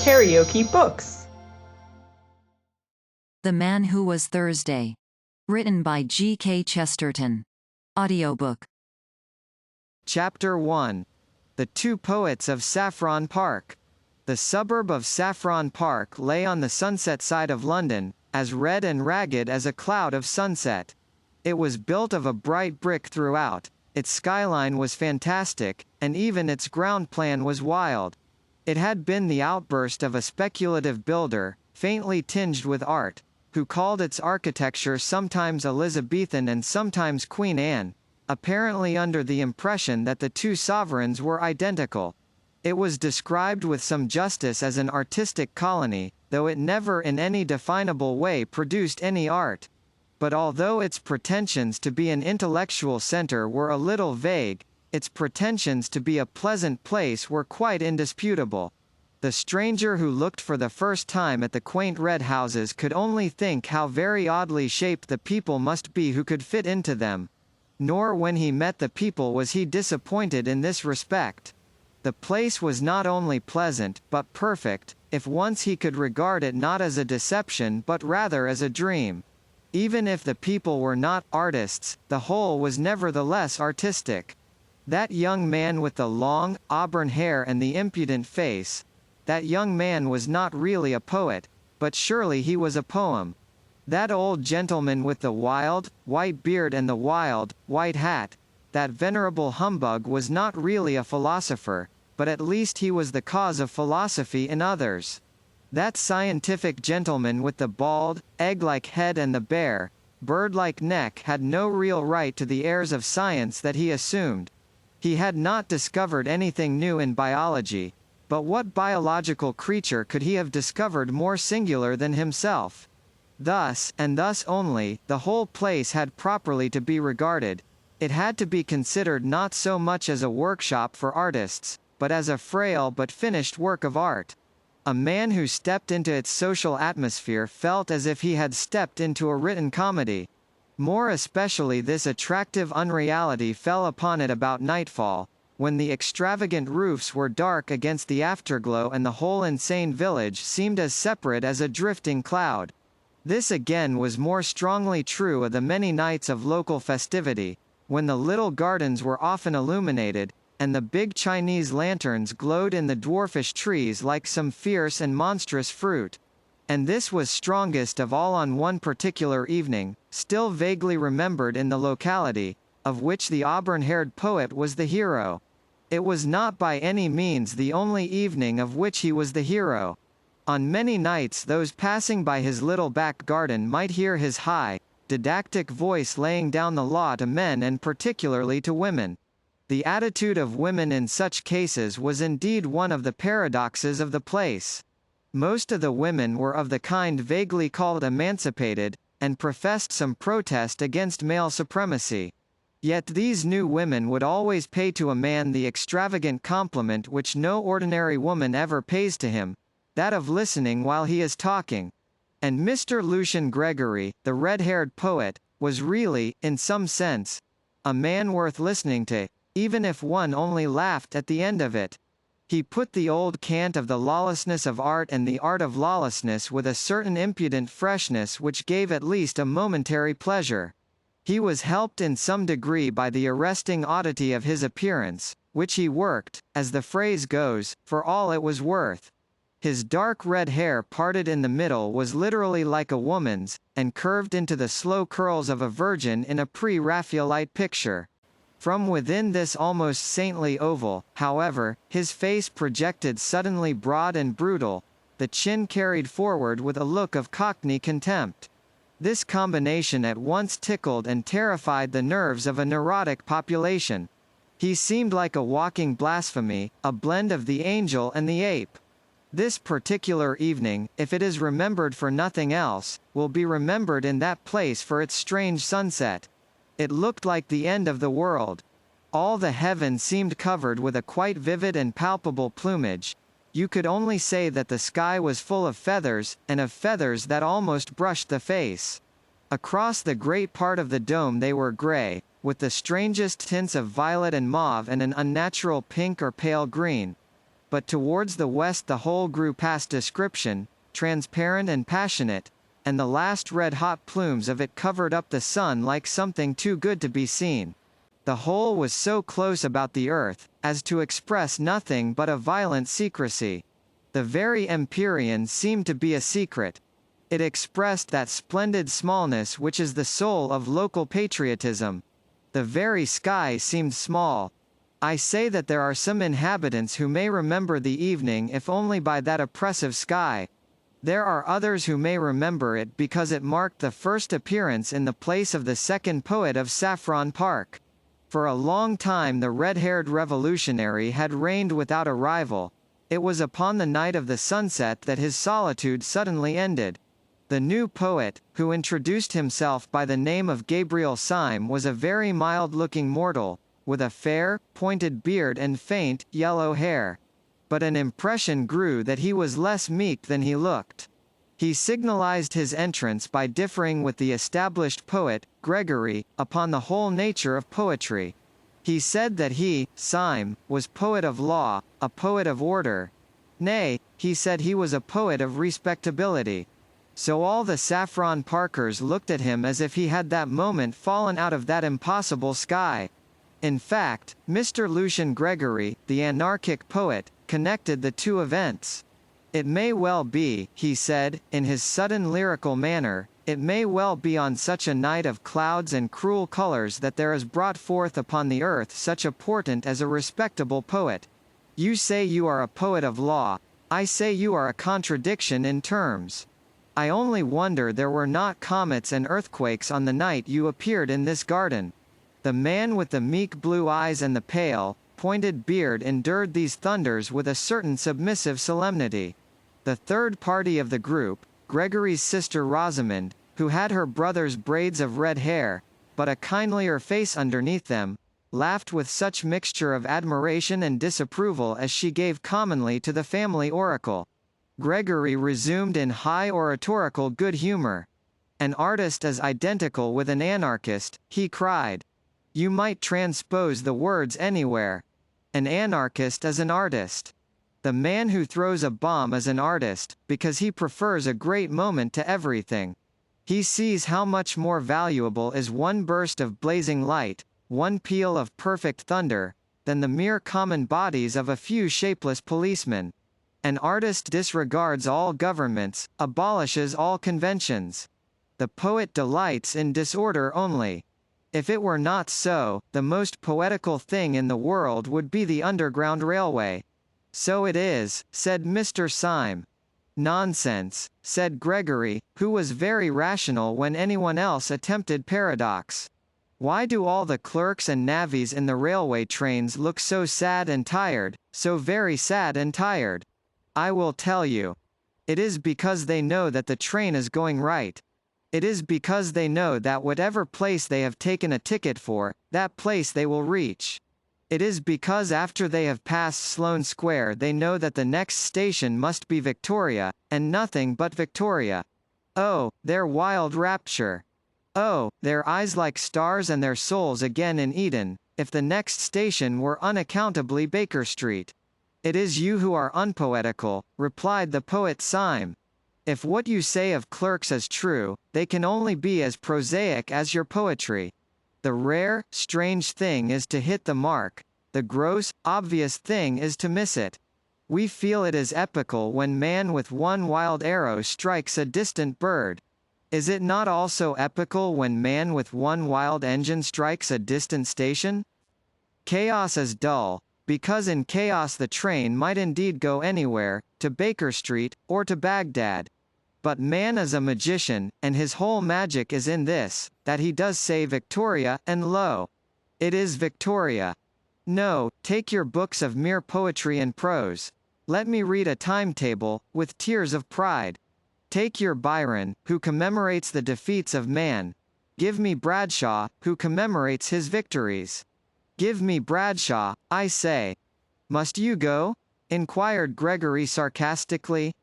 KaraokeBooks. The Man Who Was Thursday. Written by G.K.Chesterton. Audiobook. Chapter 1. The Two Poets of Saffron Park. The suburb of Saffron Park lay on the sunset side of London, as red and ragged as a cloud of sunset. It was built of a bright brick throughout, its skyline was fantastic, and even its ground plan was wild. It had been the outburst of a speculative builder, faintly tinged with art, who called its architecture sometimes Elizabethan and sometimes Queen Anne, apparently under the impression that the two sovereigns were identical. It was described with some justice as an artistic colony, though it never in any definable way produced any art. But although its pretensions to be an intellectual center were a little vague, its pretensions to be a pleasant place were quite indisputable. The stranger who looked for the first time at the quaint red houses could only think how very oddly shaped the people must be who could fit into them. Nor when he met the people was he disappointed in this respect. The place was not only pleasant, but perfect, if once he could regard it not as a deception but rather as a dream. Even if the people were not artists, the whole was nevertheless artistic. That young man with the long, auburn hair and the impudent face, that young man was not really a poet, but surely he was a poem. That old gentleman with the wild, white beard and the wild, white hat, that venerable humbug was not really a philosopher, but at least he was the cause of philosophy in others. That scientific gentleman with the bald, egg-like head and the bare, bird-like neck had no real right to the airs of science that he assumed. He had not discovered anything new in biology, but what biological creature could he have discovered more singular than himself? Thus, and thus only, the whole place had properly to be regarded. It had to be considered not so much as a workshop for artists, but as a frail but finished work of art. A man who stepped into its social atmosphere felt as if he had stepped into a written comedy. More especially this attractive unreality fell upon it about nightfall, when the extravagant roofs were dark against the afterglow and the whole insane village seemed as separate as a drifting cloud. This again was more strongly true of the many nights of local festivity, when the little gardens were often illuminated, and the big Chinese lanterns glowed in the dwarfish trees like some fierce and monstrous fruit. And this was strongest of all on one particular evening, still vaguely remembered in the locality, of which the auburn-haired poet was the hero. It was not by any means the only evening of which he was the hero. On many nights those passing by his little back garden might hear his high, didactic voice laying down the law to men and particularly to women. The attitude of women in such cases was indeed one of the paradoxes of the place. Most of the women were of the kind vaguely called emancipated, and professed some protest against male supremacy. Yet these new women would always pay to a man the extravagant compliment which no ordinary woman ever pays to him, that of listening while he is talking. And Mr. Lucian Gregory, the red-haired poet, was really, in some sense, a man worth listening to, even if one only laughed at the end of it. He put the old cant of the lawlessness of art and the art of lawlessness with a certain impudent freshness which gave at least a momentary pleasure. He was helped in some degree by the arresting oddity of his appearance, which he worked, as the phrase goes, for all it was worth. His dark red hair parted in the middle was literally like a woman's, and curved into the slow curls of a virgin in a pre-Raphaelite picture. From within this almost saintly oval, however, his face projected suddenly broad and brutal, the chin carried forward with a look of cockney contempt. This combination at once tickled and terrified the nerves of a neurotic population. He seemed like a walking blasphemy, a blend of the angel and the ape. This particular evening, if it is remembered for nothing else, will be remembered in that place for its strange sunset. It looked like the end of the world. All the heaven seemed covered with a quite vivid and palpable plumage. You could only say that the sky was full of feathers, and of feathers that almost brushed the face. Across the great part of the dome they were grey, with the strangest tints of violet and mauve and an unnatural pink or pale green. but towards the west the whole grew past description, transparent and passionate, and the last red-hot plumes of it covered up the sun like something too good to be seen. The whole was so close about the earth, as to express nothing but a violent secrecy. The very empyrean seemed to be a secret. It expressed that splendid smallness which is the soul of local patriotism. The very sky seemed small. I say that there are some inhabitants who may remember the evening if only by that oppressive sky. There are others who may remember it because it marked the first appearance in the place of the second poet of Saffron Park. For a long time the red-haired revolutionary had reigned without a rival. It was upon the night of the sunset that his solitude suddenly ended. The new poet, who introduced himself by the name of Gabriel Syme, was a very mild-looking mortal, with a fair, pointed beard and faint, yellow hair. But an impression grew that he was less meek than he looked. He signalized his entrance by differing with the established poet, Gregory, upon the whole nature of poetry. He said that he, Syme, was poet of law, a poet of order. Nay, he said he was a poet of respectability. So all the Saffron Parkers looked at him as if he had that moment fallen out of that impossible sky. In fact, Mr. Lucian Gregory, the anarchic poet, connected the two events. It may well be, he said, in his sudden lyrical manner, it may well be on such a night of clouds and cruel colors that there is brought forth upon the earth such a portent as a respectable poet. You say you are a poet of law. I say you are a contradiction in terms. I only wonder there were not comets and earthquakes on the night you appeared in this garden. The man with the meek blue eyes and the pale, pointed beard endured these thunders with a certain submissive solemnity. The third party of the group, Gregory's sister Rosamond, who had her brother's braids of red hair, but a kindlier face underneath them, laughed with such mixture of admiration and disapproval as she gave commonly to the family oracle. Gregory resumed in high oratorical good humor. An artist is identical with an anarchist, he cried. You might transpose the words anywhere. An anarchist is an artist. The man who throws a bomb is an artist, because he prefers a great moment to everything. He sees how much more valuable is one burst of blazing light, one peal of perfect thunder, than the mere common bodies of a few shapeless policemen. An artist disregards all governments, abolishes all conventions. The poet delights in disorder only. If it were not so, the most poetical thing in the world would be the Underground Railway. So it is, said Mr. Syme. Nonsense, said Gregory, who was very rational when anyone else attempted paradox. Why do all the clerks and navvies in the railway trains look so sad and tired, so very sad and tired? I will tell you. It is because they know that the train is going right. It is because they know that whatever place they have taken a ticket for, that place they will reach. It is because after they have passed Sloane Square they know that the next station must be Victoria, and nothing but Victoria. Oh, their wild rapture! Oh, their eyes like stars and their souls again in Eden, if the next station were unaccountably Baker Street. It is you who are unpoetical, replied the poet Syme. If what you say of clerks is true, they can only be as prosaic as your poetry. The rare, strange thing is to hit the mark. The gross, obvious thing is to miss it. We feel it is epical when man with one wild arrow strikes a distant bird. Is it not also epical when man with one wild engine strikes a distant station? Chaos is dull, because in chaos the train might indeed go anywhere, to Baker Street, or to Baghdad. But man is a magician, and his whole magic is in this, that he does say Victoria, and lo! It is Victoria. No, take your books of mere poetry and prose. Let me read a timetable, with tears of pride. Take your Byron, who commemorates the defeats of man. Give me Bradshaw, who commemorates his victories. Give me Bradshaw, I say. Must you go? Inquired Gregory sarcastically.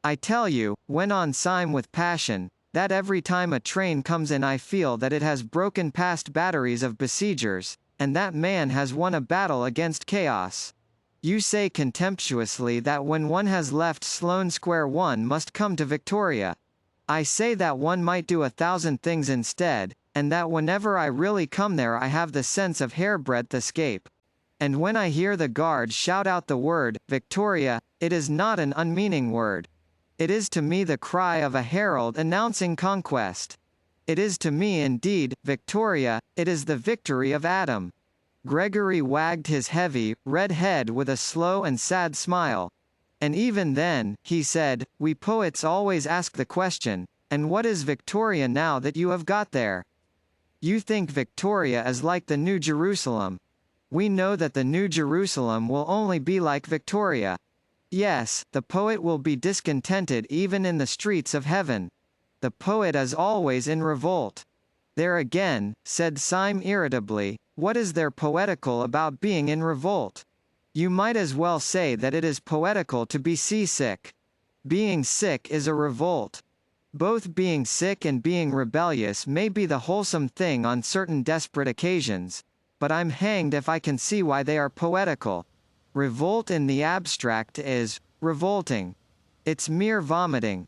I tell you, went on Syme with passion, that every time a train comes in I feel that it has broken past batteries of besiegers, and that man has won a battle against chaos. You say contemptuously that when one has left Sloane Square one must come to Victoria. I say that one might do 1,000 things instead, and that whenever I really come there I have the sense of hairbreadth escape. And when I hear the guard shout out the word, Victoria, it is not an unmeaning word. It is to me the cry of a herald announcing conquest. It is to me indeed, Victoria, it is the victory of Adam. Gregory wagged his heavy, red head with a slow and sad smile. And even then, he said, we poets always ask the question, and what is Victoria now that you have got there? You think Victoria is like the New Jerusalem. We know that the New Jerusalem will only be like Victoria. Yes, the poet will be discontented even in the streets of heaven. The poet is always in revolt. There again, said Syme irritably, what is there poetical about being in revolt? You might as well say that it is poetical to be seasick. Being sick is a revolt. Both being sick and being rebellious may be the wholesome thing on certain desperate occasions, but I'm hanged if I can see why they are poetical. Revolt in the abstract is revolting. It's mere vomiting.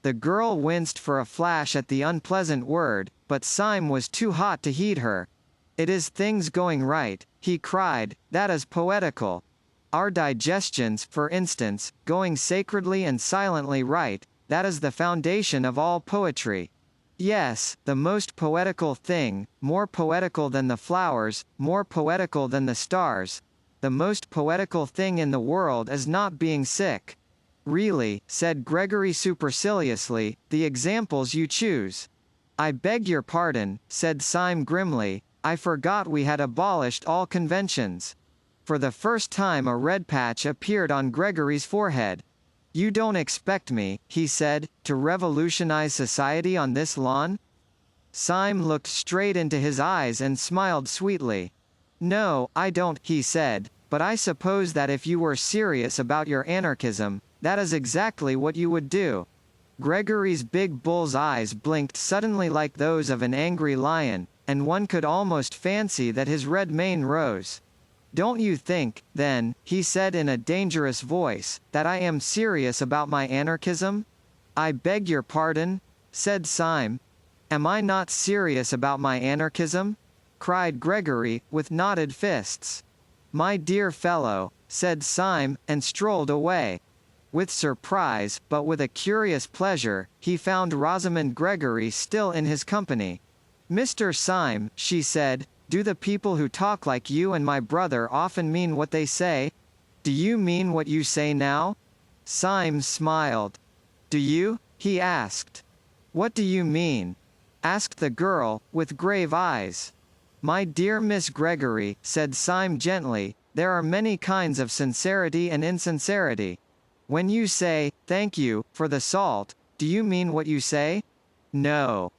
The girl winced for a flash at the unpleasant word, but Syme was too hot to heed her. It is things going right, he cried, that is poetical. Our digestions, for instance, going sacredly and silently right, that is the foundation of all poetry. Yes, the most poetical thing, more poetical than the flowers, more poetical than the stars. The most poetical thing in the world is not being sick. Really, said Gregory superciliously, the examples you choose. I beg your pardon, said Syme grimly, I forgot we had abolished all conventions. For the first time a red patch appeared on Gregory's forehead. You don't expect me, he said, to revolutionize society on this lawn? Syme looked straight into his eyes and smiled sweetly. No, I don't, he said, but I suppose that if you were serious about your anarchism, that is exactly what you would do. Gregory's big bull's eyes blinked suddenly like those of an angry lion, and one could almost fancy that his red mane rose. Don't you think, then, he said in a dangerous voice, that I am serious about my anarchism? I beg your pardon, said Syme. Am I not serious about my anarchism? Cried Gregory, with knotted fists. My dear fellow, said Syme, and strolled away. With surprise, but with a curious pleasure, he found Rosamond Gregory still in his company. Mr. Syme, she said, do the people who talk like you and my brother often mean what they say? Do you mean what you say now? Syme smiled. Do you? He asked. What do you mean? Asked the girl, with grave eyes. My dear Miss Gregory, said Syme gently, there are many kinds of sincerity and insincerity. When you say, thank you, for the salt, do you mean what you say? No.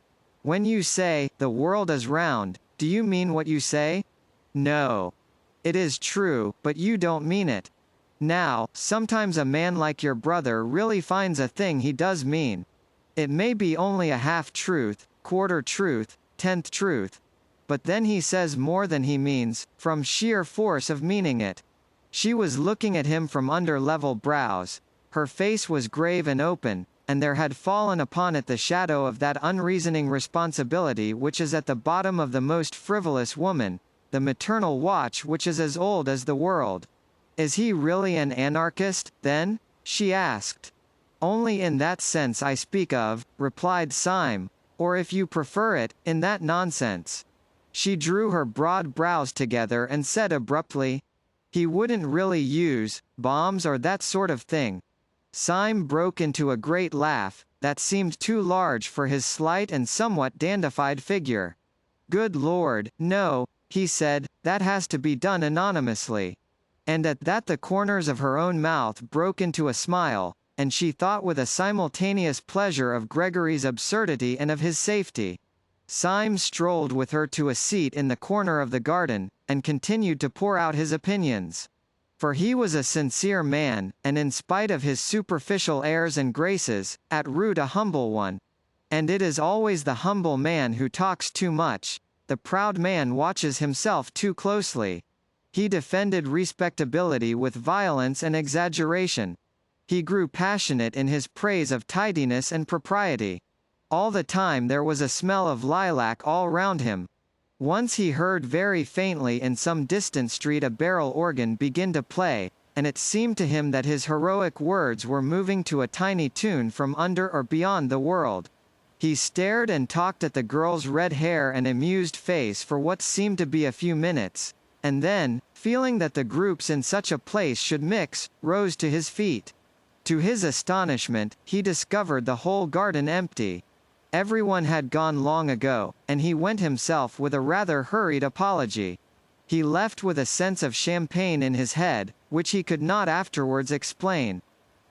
When you say, the world is round, do you mean what you say? No. It is true, but you don't mean it. Now, sometimes a man like your brother really finds a thing he does mean. It may be only a half-truth, quarter-truth, tenth truth. But then he says more than he means, from sheer force of meaning it. She was looking at him from under level brows. Her face was grave and open, and there had fallen upon it the shadow of that unreasoning responsibility which is at the bottom of the most frivolous woman, the maternal watch which is as old as the world. Is he really an anarchist, then? She asked. Only in that sense I speak of, replied Syme, or if you prefer it, in that nonsense. She drew her broad brows together and said abruptly, he wouldn't really use bombs or that sort of thing. Syme broke into a great laugh, that seemed too large for his slight and somewhat dandified figure. Good Lord, no, he said, that has to be done anonymously. And at that the corners of her own mouth broke into a smile, and she thought with a simultaneous pleasure of Gregory's absurdity and of his safety. Syme strolled with her to a seat in the corner of the garden, and continued to pour out his opinions. For he was a sincere man, and in spite of his superficial airs and graces, at root a humble one. And it is always the humble man who talks too much. The proud man watches himself too closely. He defended respectability with violence and exaggeration. He grew passionate in his praise of tidiness and propriety. All the time there was a smell of lilac all round him. Once he heard very faintly in some distant street a barrel organ begin to play, and it seemed to him that his heroic words were moving to a tiny tune from under or beyond the world. He stared and talked at the girl's red hair and amused face for what seemed to be a few minutes, and then, feeling that the groups in such a place should mix, rose to his feet. To his astonishment, he discovered the whole garden empty. Everyone had gone long ago, and he went himself with a rather hurried apology. He left with a sense of champagne in his head, which he could not afterwards explain.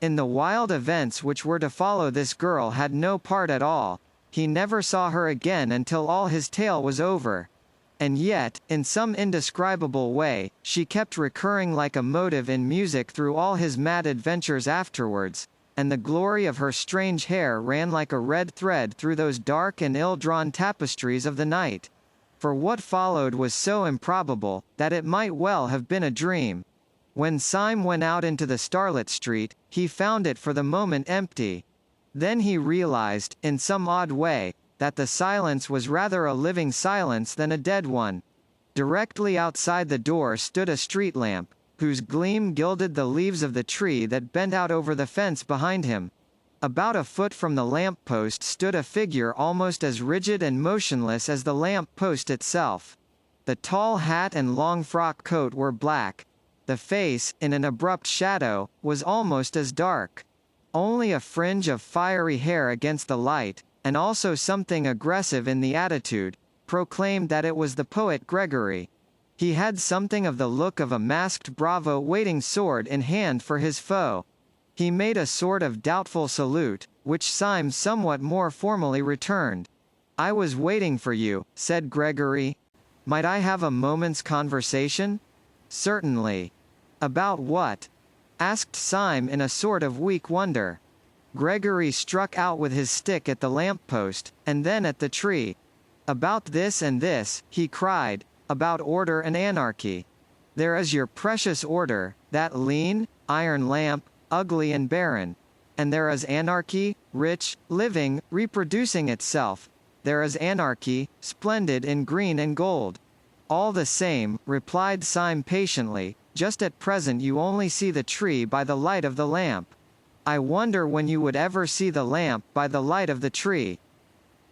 In the wild events which were to follow, this girl had no part at all. He never saw her again until all his tale was over. And yet, in some indescribable way, she kept recurring like a motive in music through all his mad adventures afterwards, and the glory of her strange hair ran like a red thread through those dark and ill-drawn tapestries of the night. For what followed was so improbable, that it might well have been a dream. When Syme went out into the starlit street, he found it for the moment empty. Then he realized, in some odd way, that the silence was rather a living silence than a dead one. Directly outside the door stood a street lamp, whose gleam gilded the leaves of the tree that bent out over the fence behind him. About a foot from the lamp-post stood a figure almost as rigid and motionless as the lamp-post itself. The tall hat and long frock coat were black. The face, in an abrupt shadow, was almost as dark. Only a fringe of fiery hair against the light, and also something aggressive in the attitude, proclaimed that it was the poet Gregory. He had something of the look of a masked bravo waiting sword in hand for his foe. He made a sort of doubtful salute, which Syme somewhat more formally returned. "I was waiting for you," said Gregory. "Might I have a moment's conversation?" "Certainly." "About what?" asked Syme in a sort of weak wonder. Gregory struck out with his stick at the lamp-post, and then at the tree. "About this and this," he cried. "About order and anarchy. There is your precious order, that lean, iron lamp, ugly and barren. And there is anarchy, rich, living, reproducing itself. There is anarchy, splendid in green and gold." "All the same," replied Syme patiently, "just at present you only see the tree by the light of the lamp. I wonder when you would ever see the lamp by the light of the tree."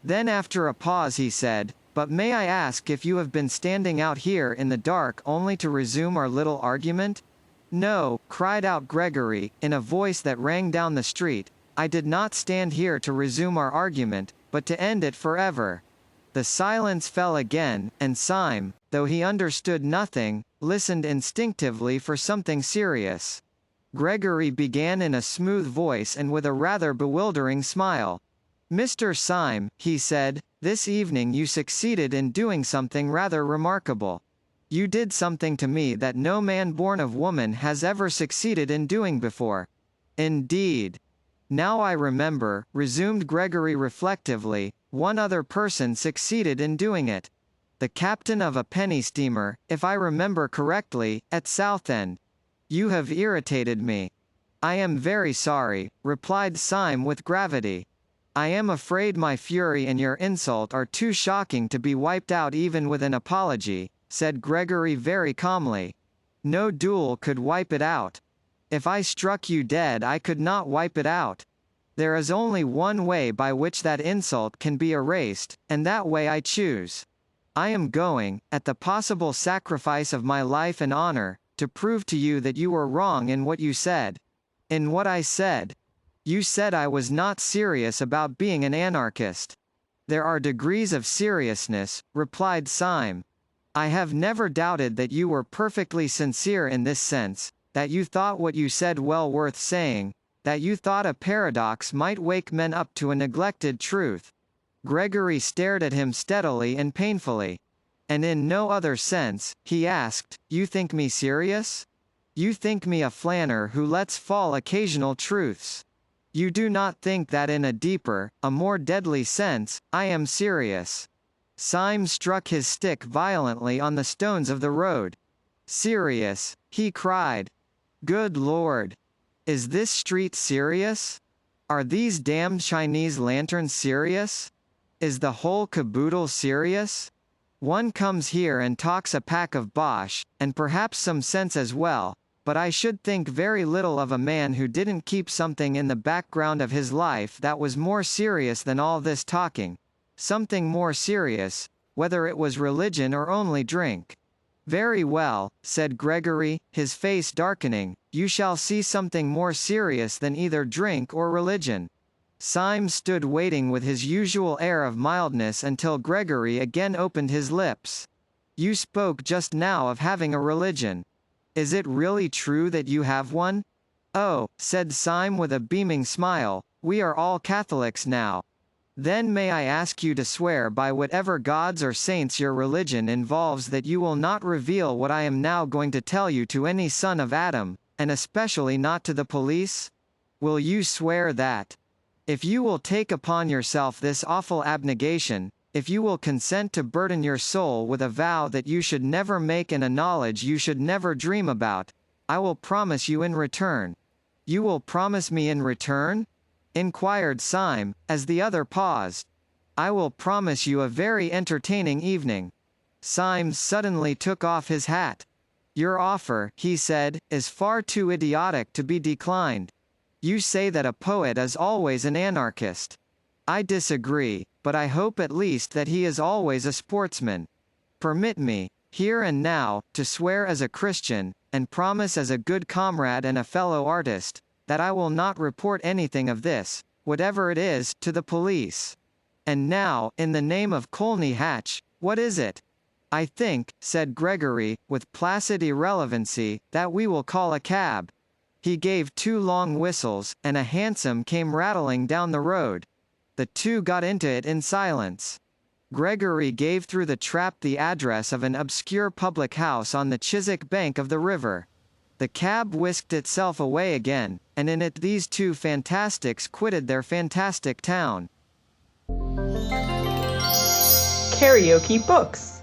Then after a pause he said, "But may I ask if you have been standing out here in the dark only to resume our little argument?" "No," cried out Gregory, in a voice that rang down the street, "I did not stand here to resume our argument, but to end it forever." The silence fell again, and Syme, though he understood nothing, listened instinctively for something serious. Gregory began in a smooth voice and with a rather bewildering smile. "Mr. Syme," he said, "this evening you succeeded in doing something rather remarkable. You did something to me that no man born of woman has ever succeeded in doing before." "Indeed." "Now I remember," resumed Gregory reflectively, "one other person succeeded in doing it. The captain of a penny steamer, if I remember correctly, at Southend. You have irritated me." "I am very sorry," replied Syme with gravity. "I am afraid my fury and your insult are too shocking to be wiped out even with an apology," said Gregory very calmly. "No duel could wipe it out. If I struck you dead I could not wipe it out. There is only one way by which that insult can be erased, and that way I choose. I am going, at the possible sacrifice of my life and honor, to prove to you that you were wrong in what you said." "In what I said?" "You said I was not serious about being an anarchist." "There are degrees of seriousness," replied Syme. "I have never doubted that you were perfectly sincere in this sense, that you thought what you said well worth saying, that you thought a paradox might wake men up to a neglected truth." Gregory stared at him steadily and painfully. "And in no other sense," he asked, "you think me serious? You think me a flanner who lets fall occasional truths? You do not think that in a deeper, a more deadly sense, I am serious?" Syme struck his stick violently on the stones of the road. Serious, he cried. Good Lord. Is this street serious? Are these damned Chinese lanterns serious? Is the whole caboodle serious? One comes here and talks a pack of bosh, and perhaps some sense as well, but I should think very little of a man who didn't keep something in the background of his life that was more serious than all this talking. Something more serious, whether it was religion or only drink. Very well, said Gregory, his face darkening, you shall see something more serious than either drink or religion. Syme stood waiting with his usual air of mildness until Gregory again opened his lips. You spoke just now of having a religion. Is it really true that you have one? Oh, said Syme with a beaming smile, we are all Catholics now. Then may I ask you to swear by whatever gods or saints your religion involves that you will not reveal what I am now going to tell you to any son of Adam, and especially not to the police? Will you swear that? If you will take upon yourself this awful abnegation, if you will consent to burden your soul with a vow that you should never make and a knowledge you should never dream about, I will promise you in return. You will promise me in return? Inquired Syme, as the other paused. I will promise you a very entertaining evening. Syme suddenly took off his hat. Your offer, he said, is far too idiotic to be declined. You say that a poet is always an anarchist. I disagree, but I hope at least that he is always a sportsman. Permit me, here and now, to swear as a Christian, and promise as a good comrade and a fellow artist, that I will not report anything of this, whatever it is, to the police. And now, in the name of Colney Hatch, what is it? I think, said Gregory, with placid irrelevancy, that we will call a cab. He gave 2 long whistles, and a hansom came rattling down the road. The two got into it in silence. Gregory gave through the trap the address of an obscure public house on the Chiswick bank of the river. The cab whisked itself away again, and in it these two fantastics quitted their fantastic town. KaraokeBooks.